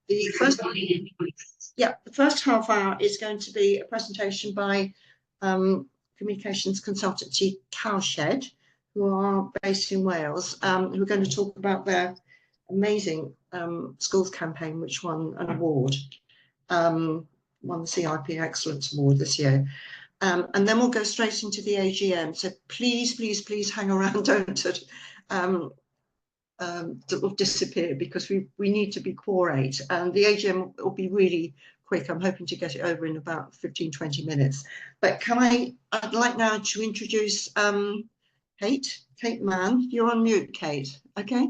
the first, the first half hour is going to be a presentation by communications consultancy Cowshed, who are based in Wales, who are going to talk about their amazing schools campaign, which won an award, won the CIP Excellence Award this year. And then we'll go straight into the AGM. So please hang around, don't that will disappear, because we need to be core 8, and the AGM will be really quick. I'm hoping to get it over in about 15-20 minutes. But I'd like now to introduce Kate Mann. You're on mute, Kate. Okay.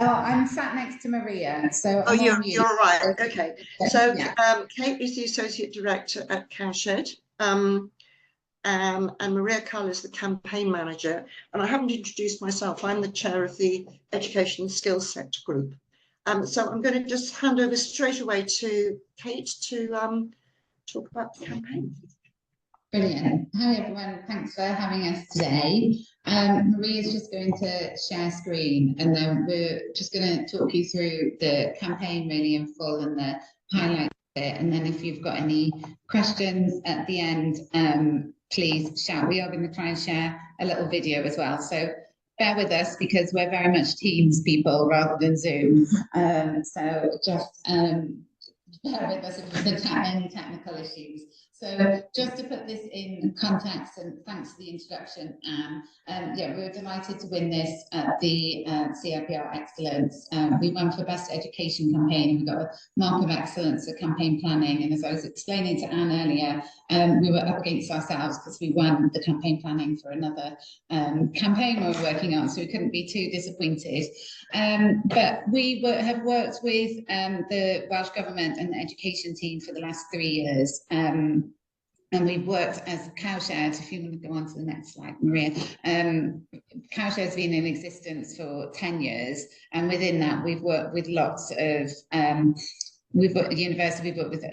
Oh, I'm sat next to Maria, so oh, you're right. Okay. So yeah. Kate is the Associate Director at Cowshed. And Maria Carl is the campaign manager, and I haven't introduced myself. I'm the chair of the Education and Skills Sector Group. So I'm going to just hand over straight away to Kate to talk about the campaign. Brilliant. Hi everyone, thanks for having us today. Maria's just going to share screen, and then we're just going to talk you through the campaign really in full and the highlights of it. And then if you've got any questions at the end, please shout. We are going to try and share a little video as well, so bear with us because we're very much Teams people rather than Zoom. So just bear with us if there's any technical issues. So just to put this in context, and thanks for the introduction, Anne, yeah, we were delighted to win this at the CIPR Excellence. We won for Best Education Campaign, and we got a Mark of Excellence for campaign planning. And as I was explaining to Anne earlier, we were up against ourselves because we won the campaign planning for another campaign we were working on, so we couldn't be too disappointed. But we have worked with the Welsh Government and the education team for the last 3 years. And we've worked as Cowshed. If you want to go on to the next slide, Maria. Cowshed has been in existence for 10 years, and within that we've worked with lots of we've worked at university, we've worked with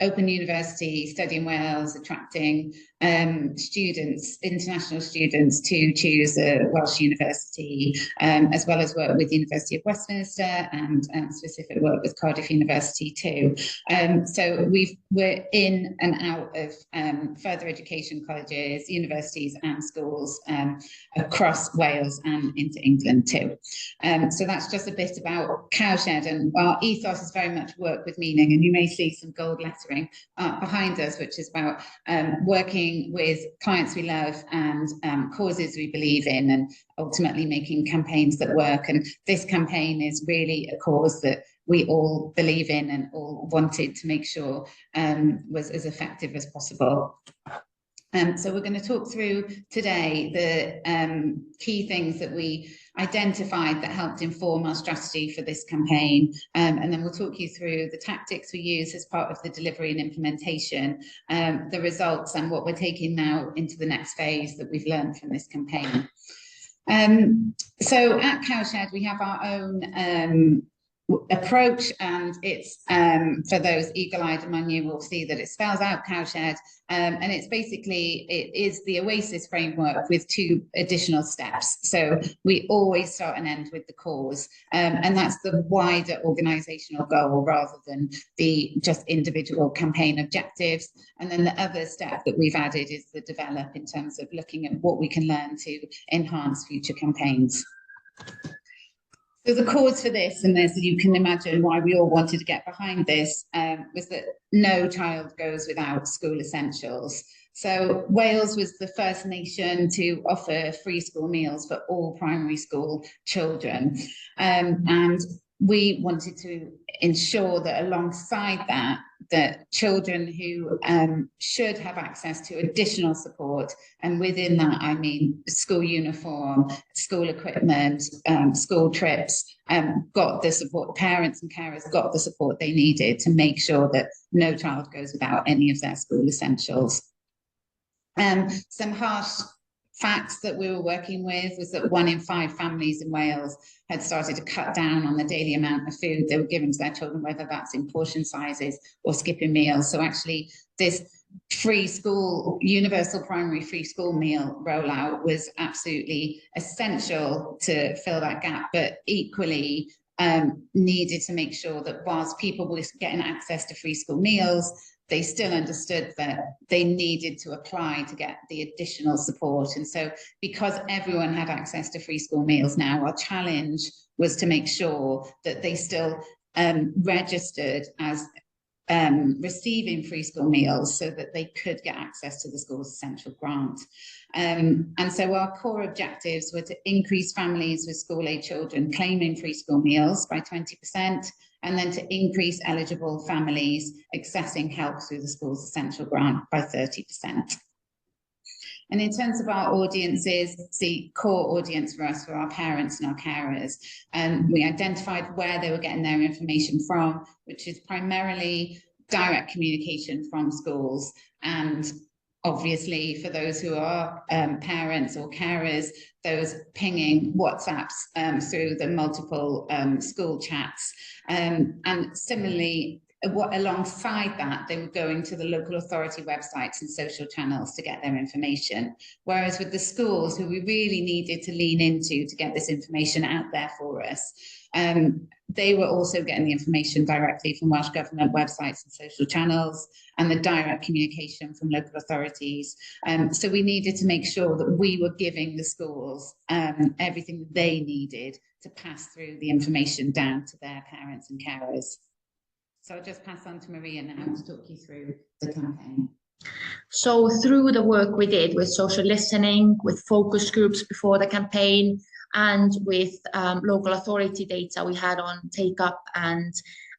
Open University, Study in Wales, attracting students, international students, to choose a Welsh university, as well as work with the University of Westminster and specific work with Cardiff University too. So we're in and out of further education colleges, universities and schools across Wales and into England too. So that's just a bit about Cowshed, and our ethos is very much work with meaning, and you may see some gold lettering behind us, which is about working with clients we love and causes we believe in, and ultimately making campaigns that work. And this campaign is really a cause that we all believe in and all wanted to make sure was as effective as possible. So we're going to talk through today the key things that we identified that helped inform our strategy for this campaign, and then we'll talk you through the tactics we use as part of the delivery and implementation, the results, and what we're taking now into the next phase that we've learned from this campaign. So at Cowshed we have our own approach, and it's for those eagle-eyed among you will see that it spells out Cowshed, and it's basically, it is the Oasis framework with 2 additional steps. So we always start and end with the cause, and that's the wider organizational goal rather than the just individual campaign objectives. And then the other step that we've added is the develop, in terms of looking at what we can learn to enhance future campaigns. So the cause for this, and as you can imagine why we all wanted to get behind this, was that no child goes without school essentials. So Wales was the first nation to offer free school meals for all primary school children. And we wanted to ensure that alongside that, that children who should have access to additional support, and within that I mean school uniform, school equipment, school trips, got the support, parents and carers got the support they needed to make sure that no child goes without any of their school essentials. Some harsh facts that we were working with was that 1 in 5 families in Wales had started to cut down on the daily amount of food they were giving to their children, whether that's in portion sizes or skipping meals. So actually this free school, universal primary free school meal rollout was absolutely essential to fill that gap, but equally needed to make sure that whilst people were getting access to free school meals, they still understood that they needed to apply to get the additional support. And so because everyone had access to free school meals now, our challenge was to make sure that they still registered as receiving free school meals so that they could get access to the school's essential grant. And so our core objectives were to increase families with school-age children claiming free school meals by 20%, and then to increase eligible families accessing help through the school's essential grant by 30%. And in terms of our audiences, the core audience for us were our parents and our carers. And we identified where they were getting their information from, which is primarily direct communication from schools. And obviously, for those who are parents or carers, those pinging WhatsApps through the multiple school chats. And similarly, alongside that, they were going to the local authority websites and social channels to get their information. Whereas with the schools, who we really needed to lean into to get this information out there for us, they were also getting the information directly from Welsh Government websites and social channels, and the direct communication from local authorities. So we needed to make sure that we were giving the schools everything that they needed to pass through the information down to their parents and carers. So I'll just pass on to Maria now to talk you through the campaign. So through the work we did with social listening, with focus groups before the campaign, and with local authority data we had on take-up and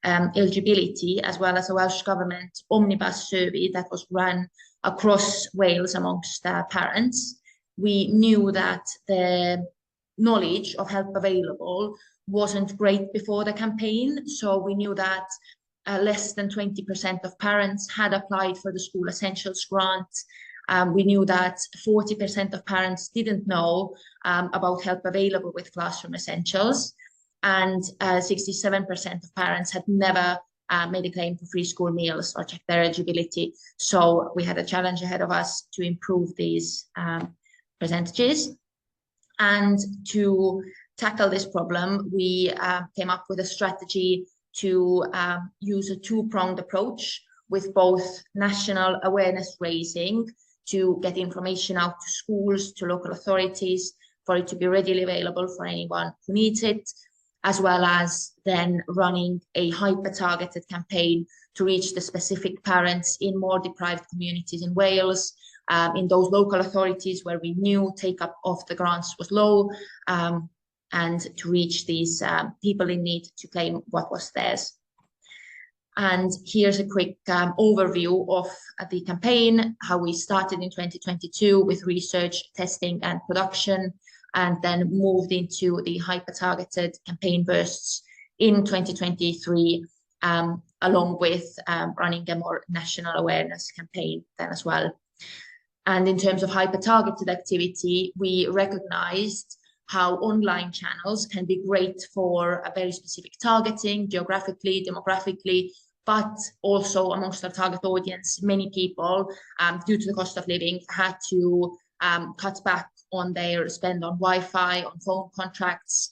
eligibility, as well as a Welsh Government omnibus survey that was run across Wales amongst parents, we knew that the knowledge of help available wasn't great before the campaign. So we knew that less than 20% of parents had applied for the school essentials grant. We knew that 40% of parents didn't know about help available with classroom essentials, and 67% of parents had never made a claim for free school meals or checked their eligibility. So we had a challenge ahead of us to improve these percentages. And to tackle this problem, we came up with a strategy to use a two-pronged approach with both national awareness raising to get information out to schools, to local authorities, for it to be readily available for anyone who needs it, as well as then running a hyper-targeted campaign to reach the specific parents in more deprived communities in Wales, in those local authorities where we knew take-up of the grants was low, and to reach these people in need to claim what was theirs. And here's a quick overview of the campaign, how we started in 2022 with research, testing and production, and then moved into the hyper-targeted campaign bursts in 2023, along with running a more national awareness campaign then as well. And in terms of hyper-targeted activity, we recognized how online channels can be great for a very specific targeting, geographically, demographically, but also amongst our target audience, many people, due to the cost of living, had to cut back on their spend on Wi-Fi, on phone contracts.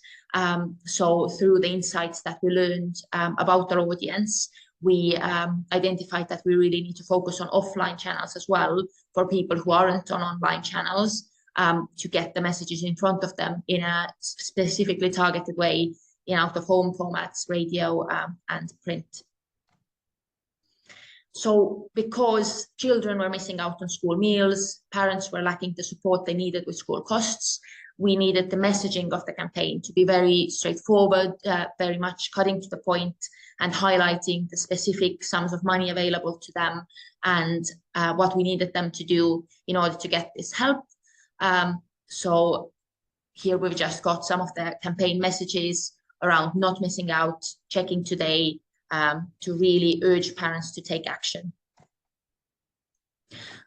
So through the insights that we learned about our audience, we identified that we really need to focus on offline channels as well for people who aren't on online channels, to get the messages in front of them in a specifically targeted way in out-of-home formats, radio and print. So because children were missing out on school meals, parents were lacking the support they needed with school costs, we needed the messaging of the campaign to be very straightforward, very much cutting to the point and highlighting the specific sums of money available to them and what we needed them to do in order to get this help. So here we've just got some of the campaign messages around not missing out, checking today, to really urge parents to take action.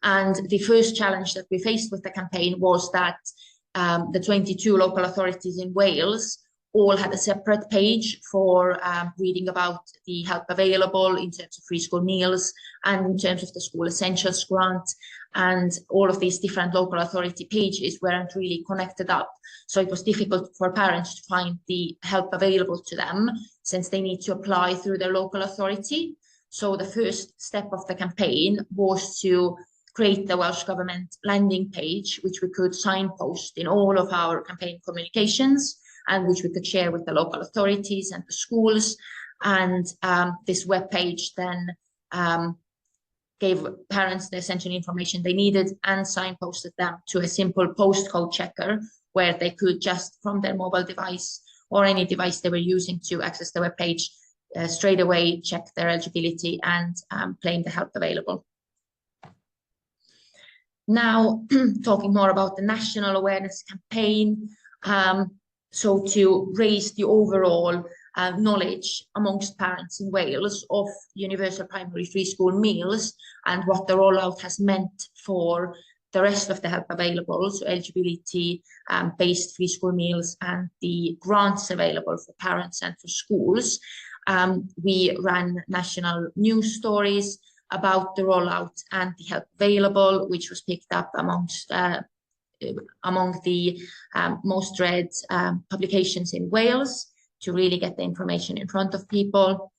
And the first challenge that we faced with the campaign was that the 22 local authorities in Wales all had a separate page for reading about the help available in terms of free school meals and in terms of the school essentials grant. And all of these different local authority pages weren't really connected up. So it was difficult for parents to find the help available to them since they need to apply through their local authority. So the first step of the campaign was to create the Welsh Government landing page, which we could signpost in all of our campaign communications and which we could share with the local authorities and the schools. And this webpage then gave parents the essential information they needed and signposted them to a simple postcode checker where they could just from their mobile device or any device they were using to access the webpage straight away check their eligibility and claim the help available. Now, talking more about the national awareness campaign. So to raise the overall knowledge amongst parents in Wales of universal primary free school meals and what the rollout has meant for the rest of the help available, so eligibility-based free school meals and the grants available for parents and for schools. We ran national news stories about the rollout and the help available, which was picked up amongst among the most read publications in Wales to really get the information in front of people.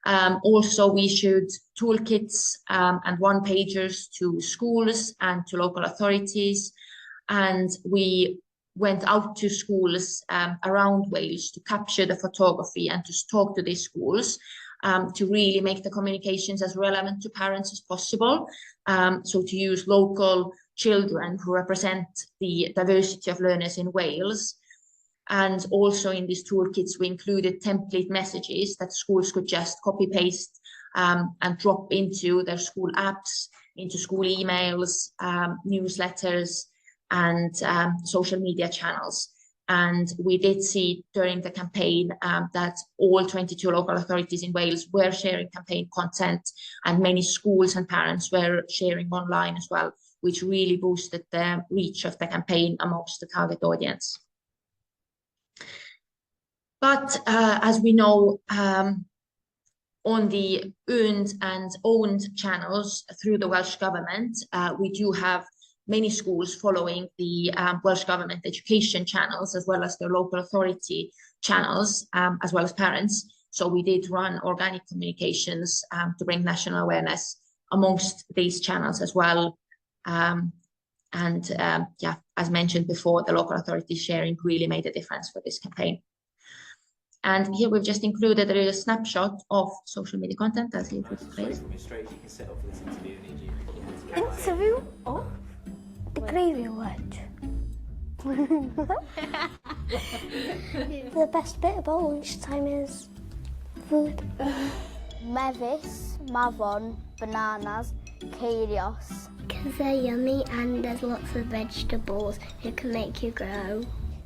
Also, we issued toolkits and one-pagers to schools and to local authorities. And we went out to schools around Wales to capture the photography and to talk to these schools to really make the communications as relevant to parents as possible. So to use local children who represent the diversity of learners in Wales. And also in these toolkits, we included template messages that schools could just copy paste and drop into their school apps, into school emails, newsletters, and social media channels. And we did see during the campaign that all 22 local authorities in Wales were sharing campaign content, and many schools and parents were sharing online as well, which really boosted the reach of the campaign amongst the target audience. But as we know, on the earned and owned channels through the Welsh Government, we do have many schools following the Welsh Government education channels, as well as their local authority channels, as well as parents. So we did run organic communications to bring national awareness amongst these channels as well. Yeah, as mentioned before, the local authority sharing really made a difference for this campaign. And here we've just included a snapshot of social media content as you put it place. Interview of the gravy wedge. The best bit about lunchtime is food. Mefus, mafon, bananas, cereos. Because they're yummy and there's lots of vegetables that can make you grow.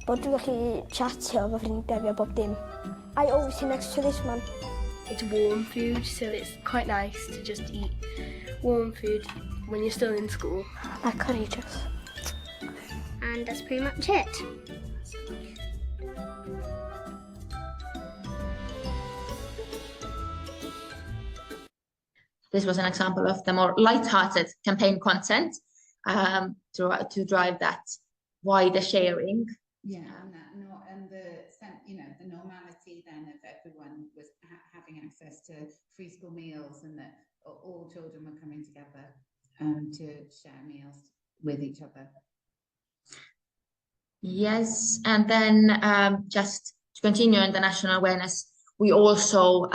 Bod dwi'n gallu chatio efo ffrindiau fi a bob dim. I always sit next to this man. It's warm food, so it's quite nice to just eat warm food when you're still in school. Like courageous. And that's pretty much it. This was an example of the more light-hearted campaign content to drive that wider sharing. Yeah, and the normality then of everyone was having access to free school meals, and that all children were coming together to share meals with each other. Yes, and then just to continue on the national awareness, we also,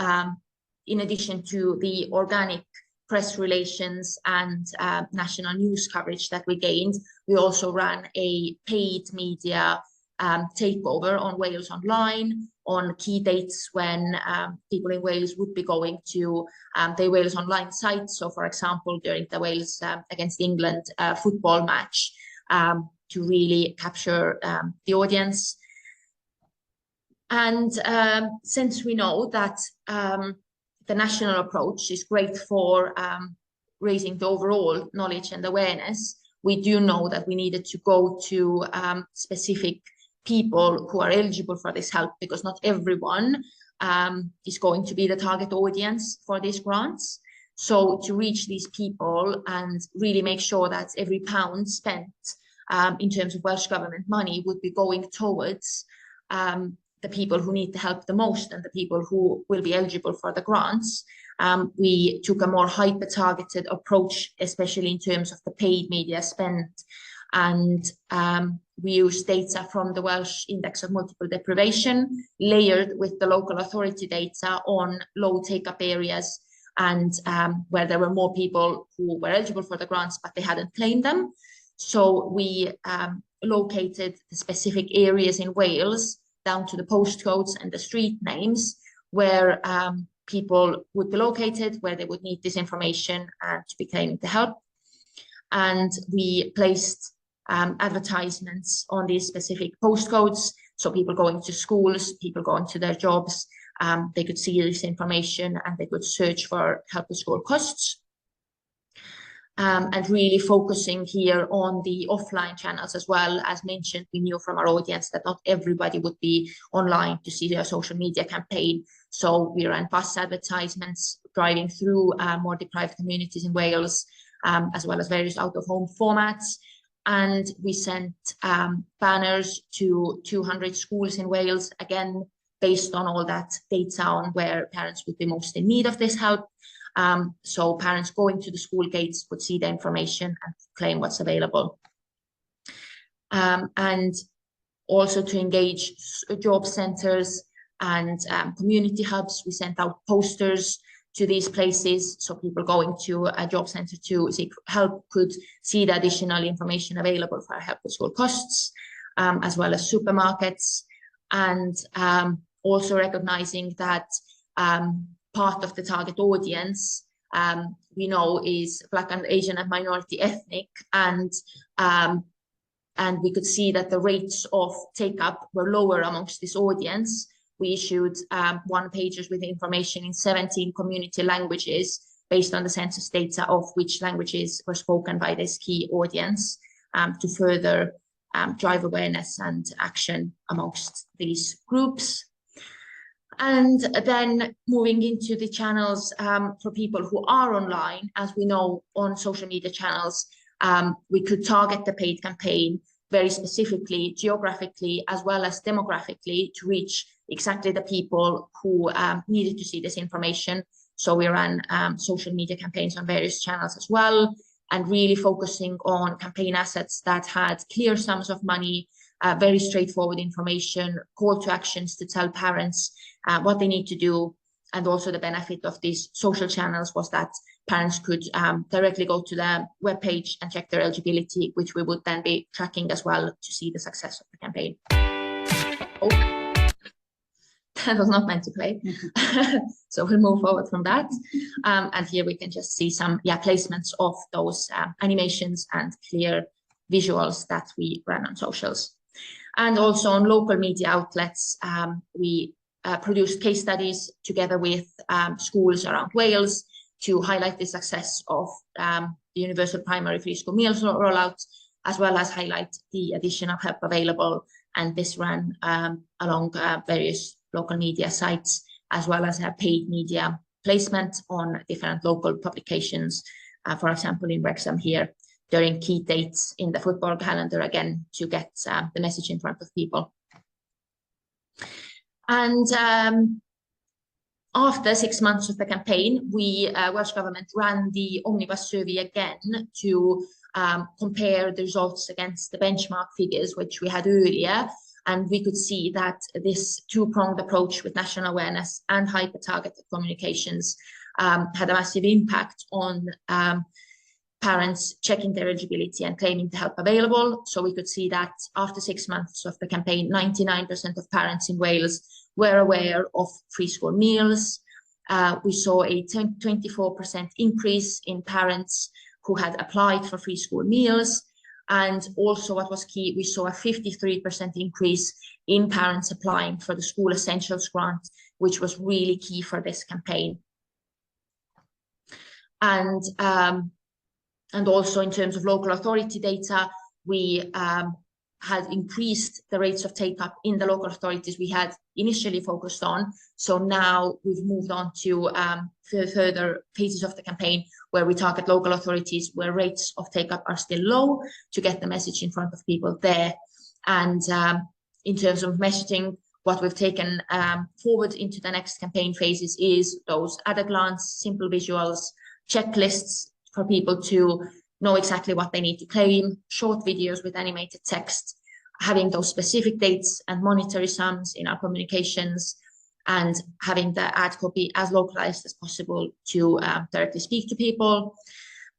in addition to the organic press relations and national news coverage that we gained, we also ran a paid media takeover on Wales Online on key dates when people in Wales would be going to the Wales Online site. So, for example, during the Wales against England football match, to really capture the audience. And since we know that the national approach is great for raising the overall knowledge and awareness, we do know that we needed to go to specific people who are eligible for this help, because not everyone is going to be the target audience for these grants. So to reach these people and really make sure that every pound spent in terms of Welsh Government money would be going towards the people who need the help the most and the people who will be eligible for the grants, we took a more hyper-targeted approach, especially in terms of the paid media spent. And we used data from the Welsh Index of Multiple Deprivation, layered with the local authority data on low take-up areas and where there were more people who were eligible for the grants, but they hadn't claimed them. So we located the specific areas in Wales down to the postcodes and the street names where people would be located, where they would need this information to be claiming the help. And we placed advertisements on these specific postcodes. So people going to schools, people going to their jobs, they could see this information and they could search for help with school costs. And really focusing here on the offline channels as well. As mentioned, we knew from our audience that not everybody would be online to see their social media campaign. So we ran bus advertisements driving through more deprived communities in Wales, as well as various out-of-home formats. And we sent banners to 200 schools in Wales, again, based on all that data on where parents would be most in need of this help. So parents going to the school gates would see the information and claim what's available. And also to engage job centres and community hubs, we sent out posters to these places, so people going to a job centre to seek help could see the additional information available for help with school costs, as well as supermarkets, and also recognising that part of the target audience we know is Black and Asian and minority ethnic, and we could see that the rates of take-up were lower amongst this audience. We issued one-pagers with information in 17 community languages based on the census data of which languages were spoken by this key audience to further drive awareness and action amongst these groups. And then moving into the channels for people who are online, as we know on social media channels, we could target the paid campaign very specifically, geographically, as well as demographically to reach exactly the people who needed to see this information. So we ran social media campaigns on various channels as well, and really focusing on campaign assets that had clear sums of money, very straightforward information, call to actions to tell parents what they need to do. And also the benefit of these social channels was that parents could directly go to the webpage and check their eligibility, which we would then be tracking as well to see the success of the campaign. Oh, that was not meant to play. So we'll move forward from that. And here we can just see some placements of those animations and clear visuals that we ran on socials. And also on local media outlets, we produced case studies together with schools around Wales to highlight the success of the universal primary free school meals rollout, as well as highlight the addition of help available. And this ran along various local media sites, as well as a paid media placement on different local publications, for example, in Wrexham here, during key dates in the football calendar, again, to get the message in front of people. And after 6 months of the campaign, we, Welsh Government, ran the Omnibus survey again to compare the results against the benchmark figures, which we had earlier. And we could see that this two-pronged approach with national awareness and hyper-targeted communications had a massive impact on parents checking their eligibility and claiming the help available. So we could see that after 6 months of the campaign, 99% of parents in Wales were aware of free school meals. We saw a 24% increase in parents who had applied for free school meals. And also what was key, we saw a 53% increase in parents applying for the School Essentials Grant, which was really key for this campaign. And also in terms of local authority data, we has increased the rates of take-up in the local authorities we had initially focused on. So now we've moved on to further phases of the campaign where we target local authorities where rates of take-up are still low to get the message in front of people there. And in terms of messaging, what we've taken forward into the next campaign phases is those at-a-glance, simple visuals, checklists for people to know exactly what they need to claim, short videos with animated text, having those specific dates and monetary sums in our communications, and having the ad copy as localized as possible to directly speak to people.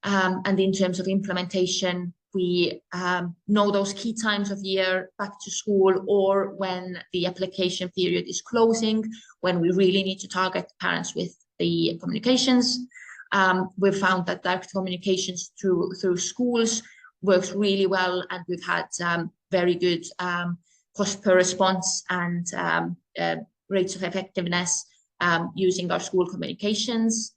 And in terms of implementation, we know those key times of year, back to school, or when the application period is closing, when we really need to target parents with the communications. We've found that direct communications through schools works really well, and we've had very good cost per response and rates of effectiveness using our school communications.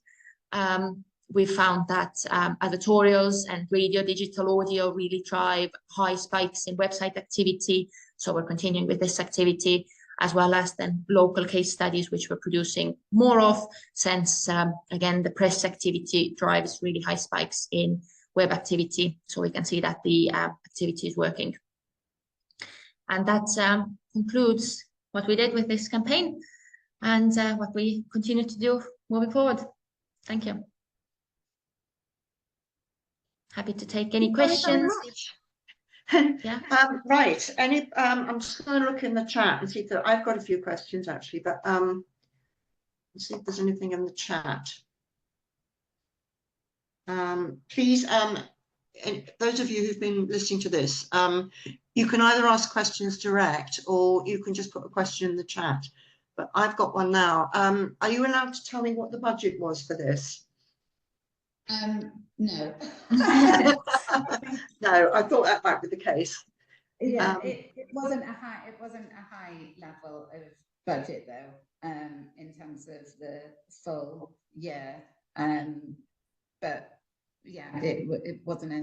We found that editorials and radio, digital audio really drive high spikes in website activity. So we're continuing with this activity, as well as then local case studies, which we're producing more of, since, again, the press activity drives really high spikes in web activity. So we can see that the activity is working. And that concludes what we did with this campaign and what we continue to do moving forward. Thank you. Happy to take any questions. Yeah. Right. I'm just going to look in the chat and see that I've got a few questions actually, but let's see if there's anything in the chat. Please, those of you who've been listening to this, you can either ask questions direct or you can just put a question in the chat. But I've got one now. Are you allowed to tell me what the budget was for this? No. No, I thought that might be the case. Yeah, it wasn't a high level of budget though, in terms of the full year. But yeah, it wasn't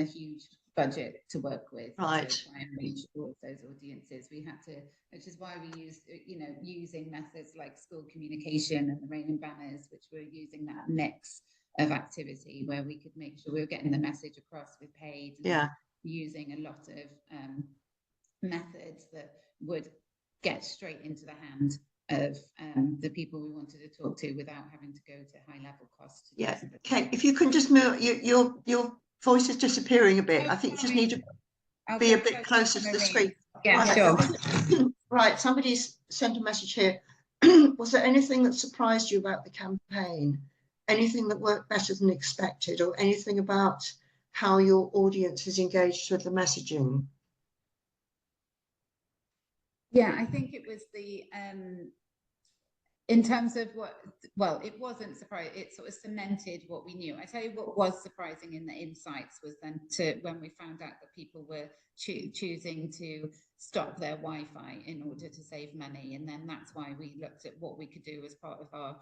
a huge budget to work with. Right. To try and reach all of those audiences. We had to, which is why we used, using methods like school communication and the rain and banners, which were using that mix of activity where we could make sure we were getting the message across with paid, and using a lot of methods that would get straight into the hand of the people we wanted to talk to without having to go to high level cost. Yeah, Kate, if you can just move, your voice is disappearing a bit. I think you just need to be a bit closer to the screen. Yeah, right. Sure. Right, somebody's sent a message here. Was there anything that surprised you about the campaign? Anything that worked better than expected, or anything about how your audience is engaged with the messaging? Yeah, I think it was the in terms of it wasn't surprising. It sort of cemented what we knew. I tell you what was surprising in the insights was then when we found out that people were choosing to stop their Wi-Fi in order to save money, and then that's why we looked at what we could do as part of our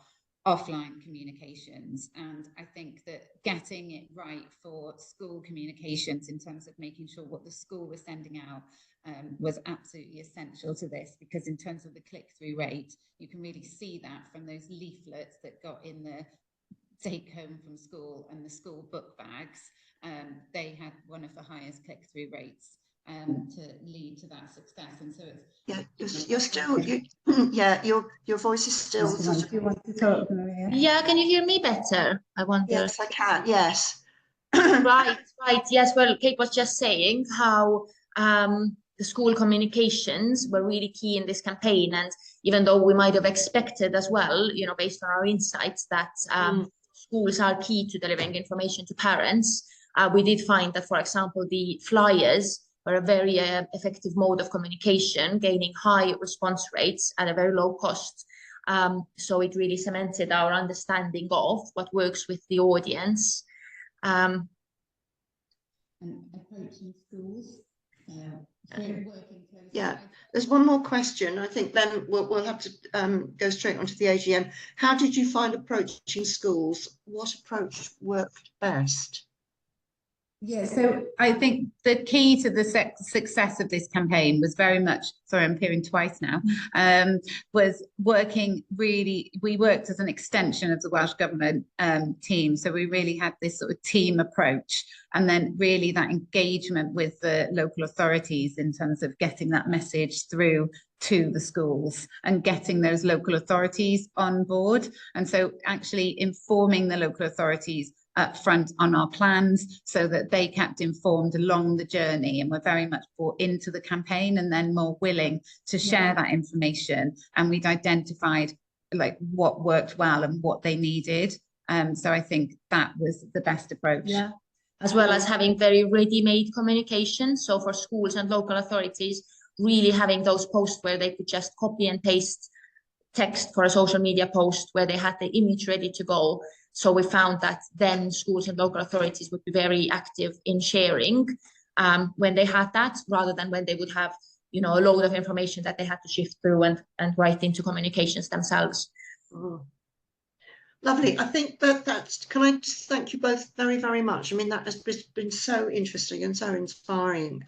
offline communications. And I think that getting it right for school communications in terms of making sure what the school was sending out was absolutely essential to this, because in terms of the click-through rate, you can really see that from those leaflets that got in the take home from school and the school book bags. They had one of the highest click-through rates to lead to that success. And so it's you're still your voice is still do you want to talk, Maria? Yeah, can you hear me better? I wonder. Yes, I can. Yes. Right. Yes. Well, Kate was just saying how the school communications were really key in this campaign, and even though we might have expected as well, based on our insights, that schools are key to delivering information to parents, we did find that, for example, the flyers were a very effective mode of communication, gaining high response rates at a very low cost. So it really cemented our understanding of what works with the audience. And approaching schools. Yeah, there's one more question. I think then we'll have to go straight onto the AGM. How did you find approaching schools? What approach worked best? Yeah, so I think the key to the success of this campaign was very much, sorry, I'm peering twice now, was working really, we worked as an extension of the Welsh Government team. So we really had this sort of team approach, and then really that engagement with the local authorities in terms of getting that message through to the schools and getting those local authorities on board. And so actually informing the local authorities up front on our plans so that they kept informed along the journey and were very much brought into the campaign and then more willing to share that information. And we'd identified like what worked well and what they needed. So I think that was the best approach. Yeah, as well as having very ready-made communication. So for schools and local authorities, really having those posts where they could just copy and paste text for a social media post where they had the image ready to go. So we found that then schools and local authorities would be very active in sharing when they had that, rather than when they would have, you know, a load of information that they had to shift through and write into communications themselves. Oh. Lovely. I think that's, can I just thank you both very, very much. I mean, that has been so interesting and so inspiring.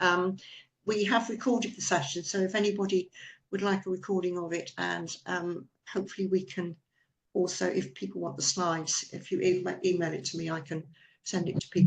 We have recorded the session, so if anybody would like a recording of it, and hopefully we can also, if people want the slides, if you email it to me, I can send it to people.